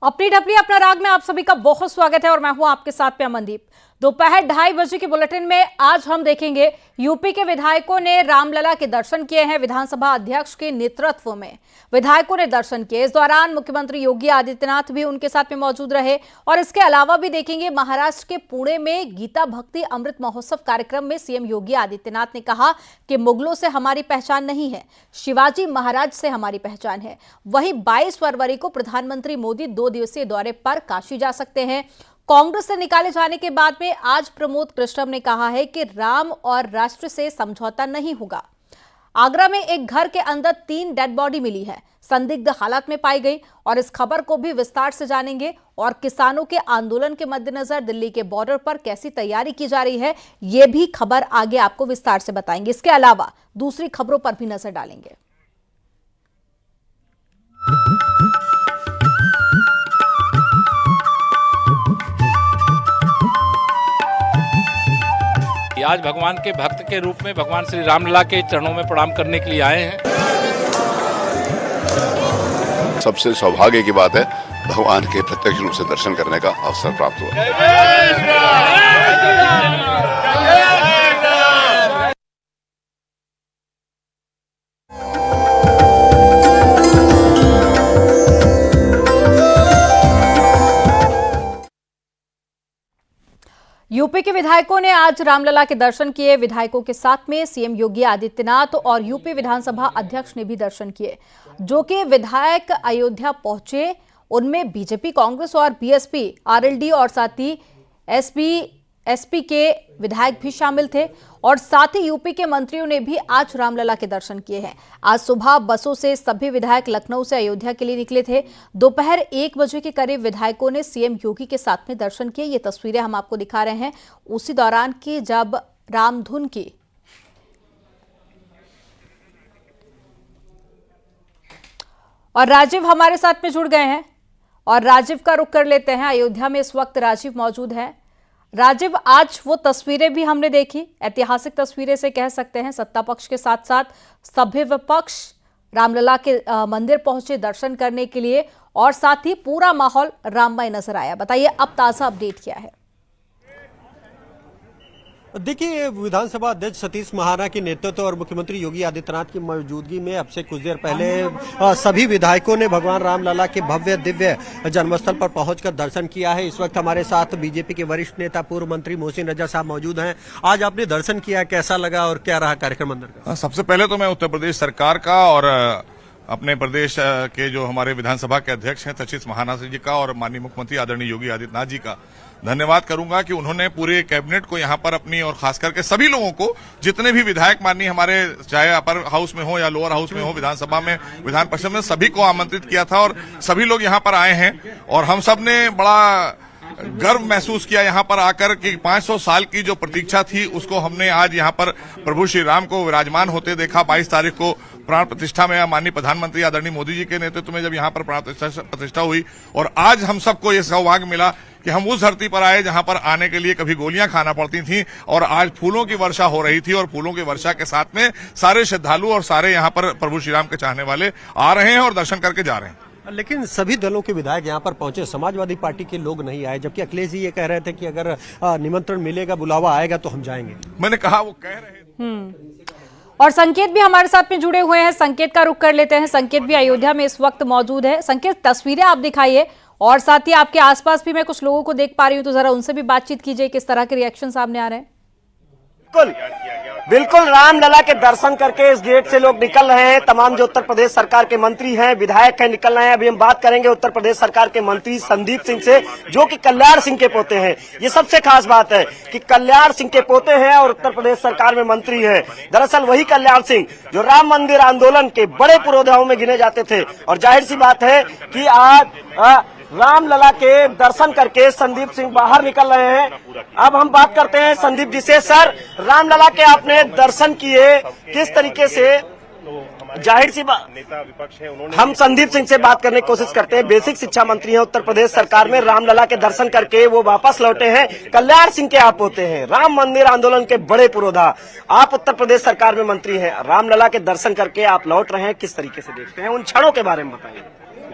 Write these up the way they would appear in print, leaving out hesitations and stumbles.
अपनी ढपली अपना राग में आप सभी का बहुत स्वागत है और मैं हूं आपके साथ में अमनदीप। दोपहर 2:30 बजे के बुलेटिन में आज हम देखेंगे यूपी के विधायकों ने रामलला के दर्शन किए हैं। विधानसभा अध्यक्ष के नेतृत्व में विधायकों ने दर्शन किए। इस दौरान मुख्यमंत्री योगी आदित्यनाथ भी उनके साथ में मौजूद रहे और इसके अलावा भी देखेंगे महाराष्ट्र के पुणे में गीता भक्ति अमृत महोत्सव कार्यक्रम में सीएम योगी आदित्यनाथ ने कहा कि मुगलों से हमारी पहचान नहीं है, शिवाजी महाराज से हमारी पहचान है। वहीं 22 फरवरी को प्रधानमंत्री मोदी 2 दिवसीय दौरे पर काशी जा सकते हैं। कांग्रेस से निकाले जाने के बाद में आज प्रमोद कृष्णम ने कहा है कि राम और राष्ट्र से समझौता नहीं होगा। आगरा में एक घर के अंदर 3 डेड बॉडी मिली है, संदिग्ध हालत में पाई गई और इस खबर को भी विस्तार से जानेंगे। और किसानों के आंदोलन के मद्देनजर दिल्ली के बॉर्डर पर कैसी तैयारी की जा रही है, यह भी खबर आगे आपको विस्तार से बताएंगे। इसके अलावा दूसरी खबरों पर भी नजर डालेंगे। आज भगवान के भक्त के रूप में भगवान श्री रामलला के चरणों में प्रणाम करने के लिए आए हैं। सबसे सौभाग्य की बात है, भगवान के प्रत्यक्ष रूप से दर्शन करने का अवसर प्राप्त हुआ। यूपी के विधायकों ने आज रामलला के दर्शन किए। विधायकों के साथ में सीएम योगी आदित्यनाथ और यूपी विधानसभा अध्यक्ष ने भी दर्शन किए। जो कि विधायक अयोध्या पहुंचे उनमें बीजेपी, कांग्रेस और बीएसपी, आरएलडी और साथ ही एसपी के विधायक भी शामिल थे और साथ ही यूपी के मंत्रियों ने भी आज रामलला के दर्शन किए हैं। आज सुबह बसों से सभी विधायक लखनऊ से अयोध्या के लिए निकले थे। दोपहर 1 बजे के करीब विधायकों ने सीएम योगी के साथ में दर्शन किए। ये तस्वीरें हम आपको दिखा रहे हैं उसी दौरान की जब रामधुन की और राजीव हमारे साथ में जुड़ गए हैं और राजीव का रुख कर लेते हैं। अयोध्या में इस वक्त राजीव मौजूद है। राजीव, आज वो तस्वीरें भी हमने देखी, ऐतिहासिक तस्वीरें से कह सकते हैं। सत्ता पक्ष के साथ साथ सभ्य विपक्ष रामलला के मंदिर पहुंचे दर्शन करने के लिए और साथ ही पूरा माहौल राममय नजर आया। बताइए अब ताजा अपडेट क्या है? देखिए, विधानसभा अध्यक्ष सतीश महाना के नेतृत्व और मुख्यमंत्री योगी आदित्यनाथ की मौजूदगी में अब से कुछ देर पहले सभी विधायकों ने भगवान रामलला के भव्य दिव्य जन्मस्थल पर पहुंचकर दर्शन किया है। इस वक्त हमारे साथ बीजेपी के वरिष्ठ नेता पूर्व मंत्री मोहसिन रजा साहब मौजूद हैं। आज आपने दर्शन किया, कैसा लगा और क्या रहा कार्यक्रम अंदर का? सबसे पहले तो मैं उत्तर प्रदेश सरकार का और अपने प्रदेश के जो हमारे विधानसभा के अध्यक्ष हैं सतीश महाना जी का और माननीय मुख्यमंत्री आदरणीय योगी आदित्यनाथ जी का धन्यवाद करूंगा कि उन्होंने पूरे कैबिनेट को यहां पर अपनी और खास करके सभी लोगों को, जितने भी विधायक माननीय हमारे चाहे अपर हाउस में हो या लोअर हाउस में हो, विधानसभा में, विधान परिषद में, सभी को आमंत्रित किया था और सभी लोग यहां पर आए हैं और हम सब ने बड़ा गर्व महसूस किया यहां पर आकर कि 500 साल की जो प्रतीक्षा थी उसको हमने आज यहां पर प्रभु श्री राम को विराजमान होते देखा। 22 तारीख को प्राण प्रतिष्ठा में माननीय प्रधानमंत्री आदरणीय मोदी जी के नेतृत्व में जब यहां पर प्राण प्रतिष्ठा हुई और आज हम सबको ये सौभाग्य मिला कि हम उस धरती पर आए जहां पर आने के लिए कभी गोलियां खाना पड़ती थी और आज फूलों की वर्षा हो रही थी और फूलों की वर्षा के साथ में सारे श्रद्धालु और सारे यहां पर प्रभु श्री राम के चाहने वाले आ रहे हैं और दर्शन करके जा रहे हैं। लेकिन सभी दलों के विधायक यहाँ पर पहुंचे, समाजवादी पार्टी के लोग नहीं आए, जबकि अखिलेश जी ये कह रहे थे कि अगर निमंत्रण मिलेगा, बुलावा आएगा तो हम जाएंगे। मैंने कहा वो कह रहे हैं। और संकेत भी हमारे साथ में जुड़े हुए हैं। संकेत का रुख कर लेते हैं। संकेत भी अयोध्या में इस वक्त मौजूद है। संकेत, तस्वीरें आप दिखाइए और साथ ही आपके आसपास भी मैं कुछ लोगों को देख पा रही हूँ, तो जरा उनसे भी बातचीत कीजिए, किस तरह के रिएक्शन सामने आ रहे हैं? बिल्कुल रामलला के दर्शन करके इस गेट से लोग निकल रहे हैं। तमाम जो उत्तर प्रदेश सरकार के मंत्री हैं, विधायक हैं, निकल रहे हैं। अभी हम बात करेंगे उत्तर प्रदेश सरकार के मंत्री संदीप सिंह से, जो कि कल्याण सिंह के पोते हैं। ये सबसे खास बात है कि कल्याण सिंह के पोते हैं और उत्तर प्रदेश सरकार में मंत्री हैं। दरअसल वही कल्याण सिंह जो राम मंदिर आंदोलन के बड़े पुरोधाओं में गिने जाते थे और जाहिर सी बात है कि आज रामलला के दर्शन करके संदीप सिंह बाहर निकल रहे हैं। अब हम बात करते हैं संदीप जी से। सर, रामलला के आपने दर्शन किए, किस तरीके से? जाहिर सी बात, हम संदीप सिंह से बात करने की कोशिश करते हैं। बेसिक शिक्षा मंत्री हैं उत्तर प्रदेश सरकार में। रामलला के दर्शन करके वो वापस लौटे हैं। कल्याण सिंह के आप होते हैं, राम मंदिर आंदोलन के बड़े पुरोधा, आप उत्तर प्रदेश सरकार में मंत्री हैं। रामलला के दर्शन करके आप लौट रहे हैं, किस तरीके से देखते हैं? उन क्षणों के बारे में बताइए।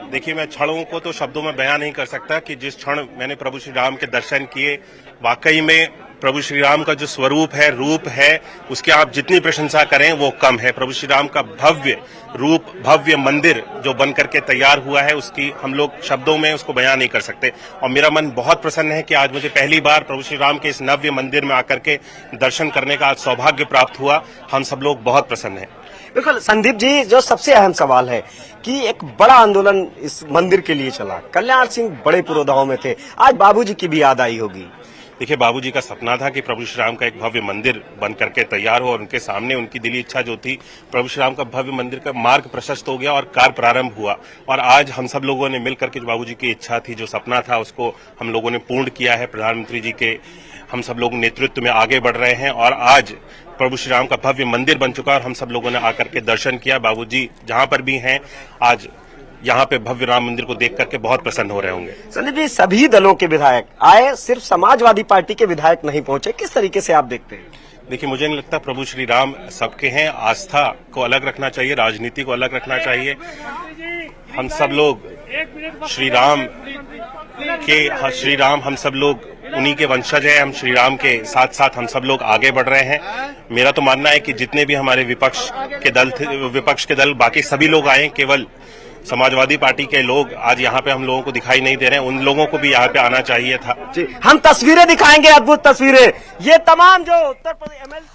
देखिए, मैं क्षणों को तो शब्दों में बयान नहीं कर सकता कि जिस क्षण मैंने प्रभु श्री राम के दर्शन किए, वाकई में प्रभु श्री राम का जो स्वरूप है, रूप है, उसकी आप जितनी प्रशंसा करें वो कम है। प्रभु श्री राम का भव्य रूप, भव्य मंदिर जो बन करके तैयार हुआ है, उसकी हम लोग शब्दों में उसको बयान नहीं कर सकते। और मेरा मन बहुत प्रसन्न है कि आज मुझे पहली बार प्रभु श्री राम के इस नव्य मंदिर में आकर के दर्शन करने का आज सौभाग्य प्राप्त हुआ। हम सब लोग बहुत प्रसन्न हैं। बिल्कुल संदीप जी, जो सबसे अहम सवाल है कि एक बड़ा आंदोलन इस मंदिर के लिए चला, कल्याण सिंह बड़े पुरोधाओं में थे, आज बाबूजी की भी याद आई होगी। देखिए, बाबूजी का सपना था कि प्रभु श्री राम का एक भव्य मंदिर बन करके तैयार हो और उनके सामने उनकी दिली इच्छा जो थी, प्रभु श्री राम का भव्य मंदिर का मार्ग प्रशस्त हो गया और कार्य प्रारंभ हुआ। और आज हम सब लोगों ने मिलकर के जो बाबूजी की इच्छा थी, जो सपना था, उसको हम लोगों ने पूर्ण किया है। प्रधानमंत्री जी के हम सब लोग नेतृत्व में आगे बढ़ रहे हैं और आज प्रभु श्री राम का भव्य मंदिर बन चुका है और हम सब लोगों ने आकर के दर्शन किया। बाबूजी जहां पर भी हैं, आज यहाँ पे भव्य राम मंदिर को देख करके बहुत प्रसन्न हो रहे होंगे। संदीप जी, सभी दलों के विधायक आए, सिर्फ समाजवादी पार्टी के विधायक नहीं पहुंचे, किस तरीके से आप देखते हैं? देखिए, मुझे नहीं लगता, प्रभु श्री राम सबके हैं। आस्था को अलग रखना चाहिए, राजनीति को अलग रखना चाहिए। हम सब लोग श्री राम हम सब लोग उन्हीं के वंशज हैं। हम श्री राम के साथ साथ हम सब लोग आगे बढ़ रहे हैं। मेरा तो मानना है कि जितने भी हमारे विपक्ष के दल बाकी सभी लोग आए, केवल समाजवादी पार्टी के लोग आज यहाँ पे हम लोगों को दिखाई नहीं दे रहे हैं। उन लोगों को भी यहाँ पे आना चाहिए था। जी, हम तस्वीरें दिखाएंगे, अद्भुत तस्वीरें। ये तमाम जो उत्तर प्रदेश एमएलए,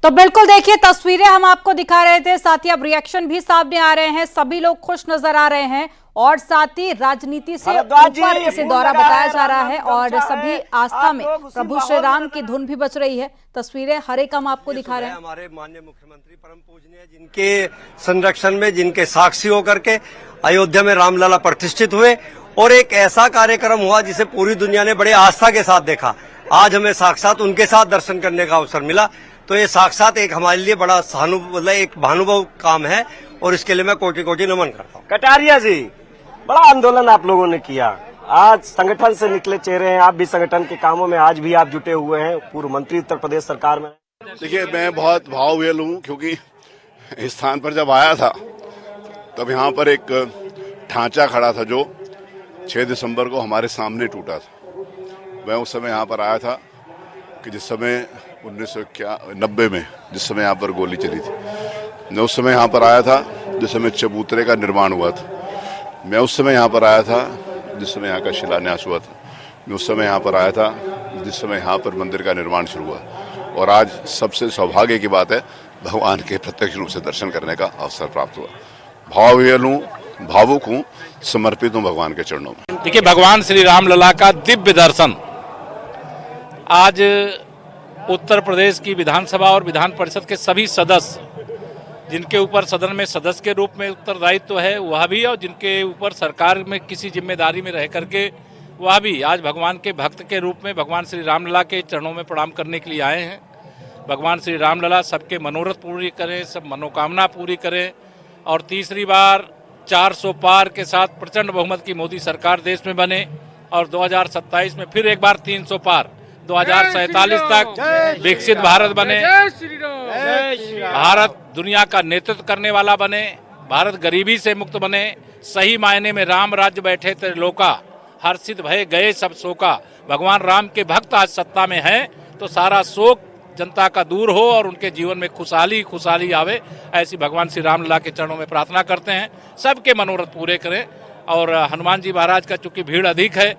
तो बिल्कुल देखिए, तस्वीरें हम आपको दिखा रहे थे, साथ ही अब रिएक्शन भी सामने आ रहे हैं, सभी लोग खुश नजर आ रहे हैं और साथ ही राजनीति से ऊपर इसे दौरा बताया जा रहा है और सभी आस्था में प्रभु श्री राम की धुन भी बज रही है। तस्वीरें हर एक हम आपको दिखा रहे हैं। हमारे माननीय मुख्यमंत्री परम पूजनीय, जिनके संरक्षण में, जिनके साक्षी होकर के अयोध्या में रामलला प्रतिष्ठित हुए और एक ऐसा कार्यक्रम हुआ जिसे पूरी दुनिया ने बड़े आस्था के साथ देखा। आज हमें साक्षात उनके साथ दर्शन करने का अवसर मिला, तो ये साक्षात एक हमारे लिए बड़ा एक भानुभव काम है और इसके लिए मैं कोटि कोटि नमन करता हूँ। कटारिया जी, बड़ा आंदोलन आप लोगों ने किया, आज संगठन से निकले चेहरे हैं, आप भी संगठन के कामों में आज भी आप जुटे हुए हैं, पूर्व मंत्री उत्तर प्रदेश सरकार में। देखिए, मैं बहुत भावविह्वल हूँ क्योंकि इस स्थान पर जब आया था तब यहाँ पर एक ढांचा खड़ा था जो 6 दिसंबर को हमारे सामने टूटा था। मैं उस समय यहाँ पर आया था कि जिस समय 1990 में जिस समय यहाँ पर गोली चली थी, मैं उस समय यहाँ पर आया था जिस समय चबूतरे का निर्माण हुआ था। मैं उस समय यहाँ पर आया था जिस समय यहाँ का शिलान्यास हुआ था। मैं उस समय यहाँ पर आया था जिस समय यहाँ पर मंदिर का निर्माण शुरू हुआ। और आज सबसे सौभाग्य की बात है, भगवान के प्रत्यक्ष रूप से दर्शन करने का अवसर प्राप्त हुआ। भावविह्वल हूँ, भावुक हूँ, समर्पित हूँ भगवान के चरणों में। देखिए, भगवान श्री राम लला का दिव्य दर्शन आज उत्तर प्रदेश की विधानसभा और विधान परिषद के सभी सदस्य, जिनके ऊपर सदन में सदस्य के रूप में उत्तरदायित्व है वह भी, और जिनके ऊपर सरकार में किसी जिम्मेदारी में रह करके वह भी आज भगवान के भक्त के रूप में भगवान श्री रामलला के चरणों में प्रणाम करने के लिए आए हैं। भगवान श्री रामलला सबके मनोरथ पूरी करें, सब मनोकामना पूरी करें और तीसरी बार 400 पार के साथ प्रचंड बहुमत की मोदी सरकार देश में बने और 2027 में फिर एक बार 300 पार, 2047 तक विकसित भारत बने, भारत दुनिया का नेतृत्व करने वाला बने, भारत गरीबी से मुक्त बने, सही मायने में राम राज्य बैठे त्रिलोका, हर्षित भय गए सब शोका। भगवान राम के भक्त आज सत्ता में हैं तो सारा शोक जनता का दूर हो और उनके जीवन में खुशहाली आवे, ऐसी भगवान श्री रामलला के चरणों में प्रार्थना करते हैं। सबके मनोरथ पूरे करें। और हनुमान जी महाराज का चूंकि भीड़ अधिक है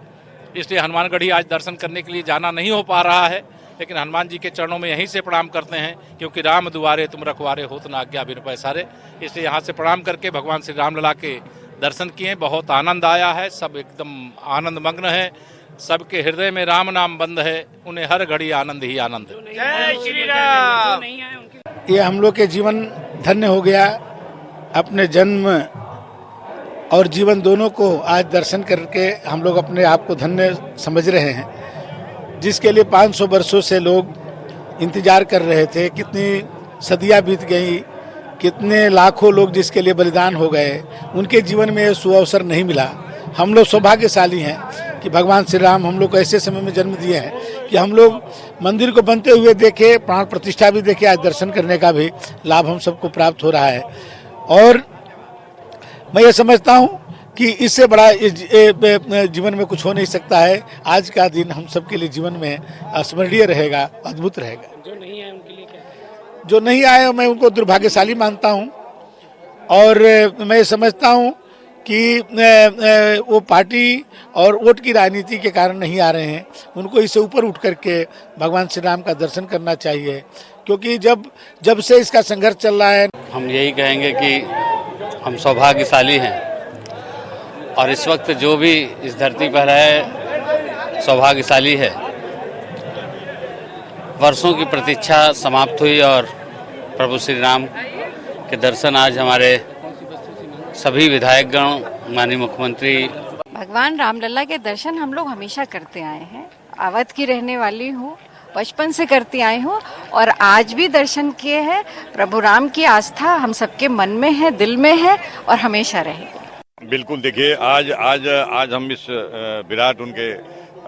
इसलिए हनुमानगढ़ी आज दर्शन करने के लिए जाना नहीं हो पा रहा है, लेकिन हनुमान जी के चरणों में यहीं से प्रणाम करते हैं क्योंकि राम दुआरे तुम रखवारे होत न आज्ञा बिनु पैसारे। इसलिए यहाँ से प्रणाम करके भगवान श्री रामलला के दर्शन किए, बहुत आनंद आया है, सब एकदम आनंद मग्न है, सबके हृदय में राम नाम बंद है, उन्हें हर घड़ी आनंद ही आनंद। जय श्री राम। ये हम लोग के जीवन धन्य हो गया, अपने जन्म और जीवन दोनों को आज दर्शन करके हम लोग अपने आप को धन्य समझ रहे हैं, जिसके लिए 500 वर्षों से लोग इंतजार कर रहे थे। कितनी सदियां बीत गई, कितने लाखों लोग जिसके लिए बलिदान हो गए, उनके जीवन में सुअवसर नहीं मिला। हम लोग सौभाग्यशाली हैं कि भगवान श्री राम हम लोग को ऐसे समय में जन्म दिए हैं कि हम लोग मंदिर को बनते हुए देखे, प्राण प्रतिष्ठा भी देखे, आज दर्शन करने का भी लाभ हम सबको प्राप्त हो रहा है। और मैं ये समझता हूँ कि इससे बड़ा जीवन में कुछ हो नहीं सकता है। आज का दिन हम सबके लिए जीवन में स्मरणीय रहेगा, अद्भुत रहेगा। जो नहीं आए उनके लिए क्या? जो नहीं आए मैं उनको दुर्भाग्यशाली मानता हूं और मैं समझता हूं कि वो पार्टी और वोट की राजनीति के कारण नहीं आ रहे हैं। उनको इससे ऊपर उठ करके भगवान श्री राम का दर्शन करना चाहिए, क्योंकि जब से इसका संघर्ष चल रहा है। हम यही कहेंगे कि हम सौभाग्यशाली हैं और इस वक्त जो भी इस धरती पर है सौभाग्यशाली है। वर्षों की प्रतीक्षा समाप्त हुई और प्रभु श्री राम के दर्शन आज हमारे सभी विधायकगण, माननीय मुख्यमंत्री। भगवान रामलला के दर्शन हम लोग हमेशा करते आए हैं। अवध की रहने वाली हूँ, बचपन से करती आई हूँ और आज भी दर्शन किए हैं। प्रभु राम की आस्था हम सबके मन में है, दिल में है और हमेशा रहेगी। बिल्कुल, देखिए आज हम इस विराट उनके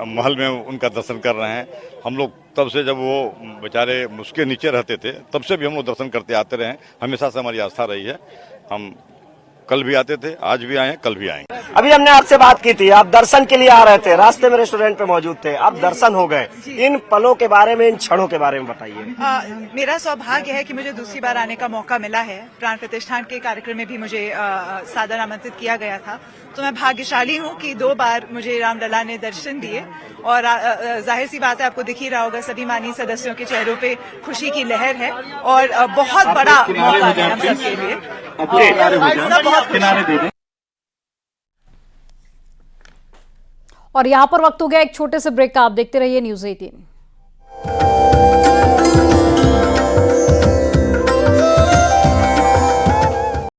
महल में उनका दर्शन कर रहे हैं। हम लोग तब से जब वो बेचारे उसके नीचे रहते थे तब से भी हम लोग दर्शन करते आते रहे हैं। हमेशा से हमारी आस्था रही है। हम कल भी आते थे, आज भी आए हैं, कल भी आएंगे। अभी हमने आपसे बात की थी, आप दर्शन के लिए आ रहे थे, रास्ते में रेस्टोरेंट पे मौजूद थे, अब दर्शन हो गए। इन पलों के बारे में, इन क्षणों के बारे में बताइए। मेरा सौभाग्य है कि मुझे दूसरी बार आने का मौका मिला है। प्राण प्रतिष्ठान के कार्यक्रम में भी मुझे सादर आमंत्रित किया गया था, तो मैं भाग्यशाली हूँ कि 2 बार मुझे रामलला ने दर्शन दिए। और जाहिर सी बात है, आपको दिख ही रहा होगा, सभी माननीय सदस्यों के चेहरों पे खुशी की लहर है और बहुत बड़ा मौका है हम सबके लिए। और यहाँ पर वक्त हो गया एक छोटे से ब्रेक का। आप देखते रहिए न्यूज़ 18।